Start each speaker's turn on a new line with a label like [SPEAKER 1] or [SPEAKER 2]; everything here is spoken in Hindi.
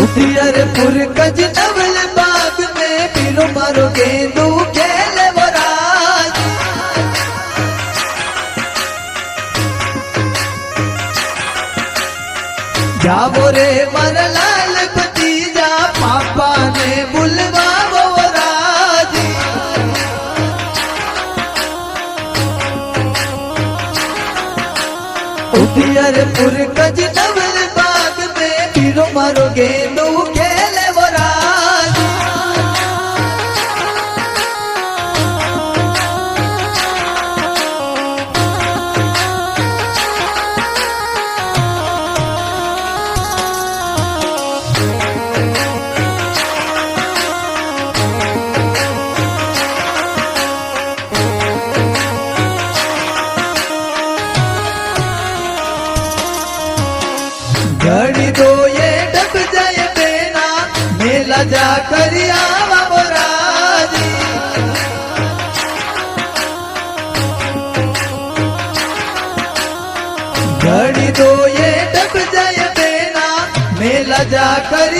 [SPEAKER 1] उदियरपुर कज नवल बाग में पीरो मारो गेंदू खेले वो राज। जावो रे मन लाल भतीजा पापा ने बुलवावो राज। उदियरपुर कज नवल बाग में पीरो मारो गेंदू खेले वो राज। घड़ी दो ये डब जाए बेना मेला जा कर आवा वो राज। घड़ी दो ये डब जाए बेना मेला जा कर